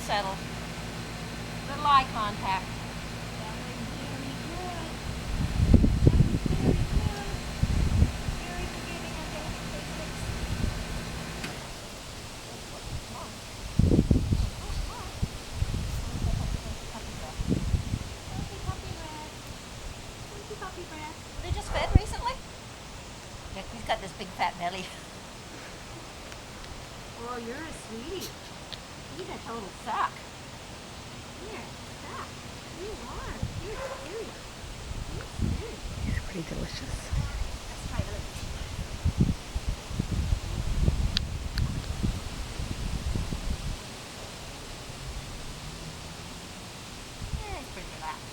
settled. Little eye contact. They just fed recently? Yeah, he's got this big fat belly. Oh, you're a sweetie. He's a total suck. Here, suck. You are. You're cute. He's pretty delicious. Let's try this. Yeah, he's pretty relaxed.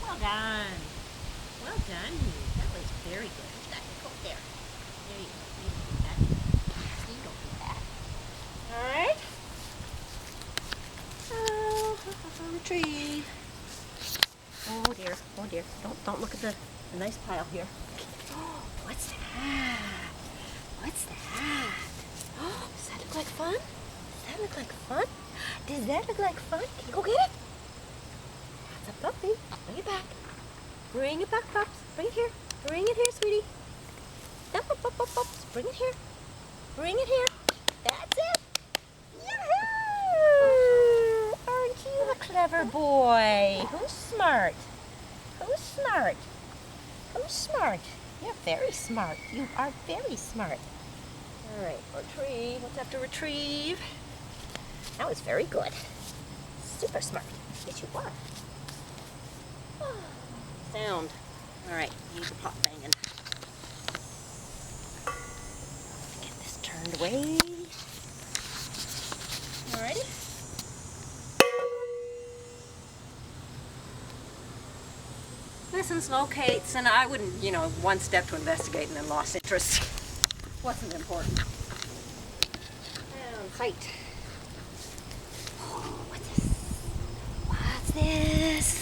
Well done. Well done. That was very good. You got your coat there. There you go. You don't do that. You don't do that. All right. Oh, retrieve. Oh dear. Oh dear. Don't look at the nice pile here. Oh, what's that? What's that? Oh, does that look like fun? Does that look like fun? Does that look like fun? Can you go get it? That's a puppy. Bring it back. Bring it back, pups. Bring it here. Bring it here, sweetie. Up, up, up, up, up. Bring it here. Bring it here. That's it. Yoo-hoo! Aren't you a clever boy? Who's smart? Who's smart? Who's smart? You're very smart. You are very smart. All right, retrieve. What's after retrieve? That was very good. Super smart. Yes, you are. Sound. All right, need the pot banging. Get this turned away. Alrighty. Listen, slow Kates, and I wouldn't, one step to investigate and then lost interest. Wasn't important. Down, sight. Oh, what's this?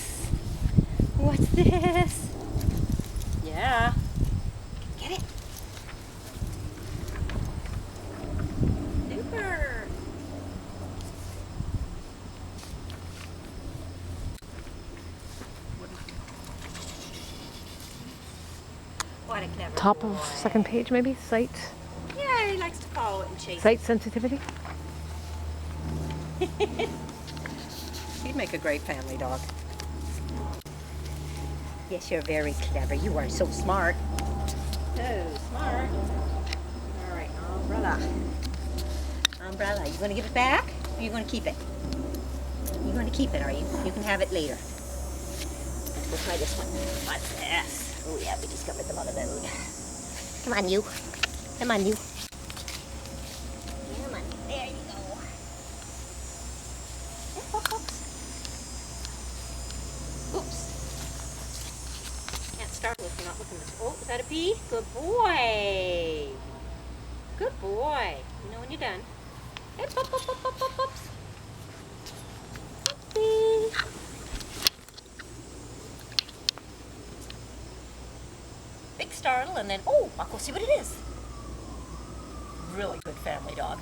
What's this? Yeah. Get it? Super. What a clever Top boy. of second page, maybe? Sight. Yeah, he likes to follow it and chase Sight sensitivity. it. He'd make a great family dog. Yes, you're very clever. You are so smart. So smart. All right, umbrella. Umbrella. You going to give it back? Or are you going to keep it? You're going to keep it, are you? You can have it later. We'll try this one. What's this? Oh yeah, we discovered the mother load. Come on, you. Come on, you. Come on. There you go. Oops. Can't start if you're not looking this. Oh, is that a pea? Good boy. Good boy. You know when you're done. Hey, pop, pop, pop, pop, pop, pops. Poopsie. Big startle, and then, oh, I'll go see what it is. Really good family dog.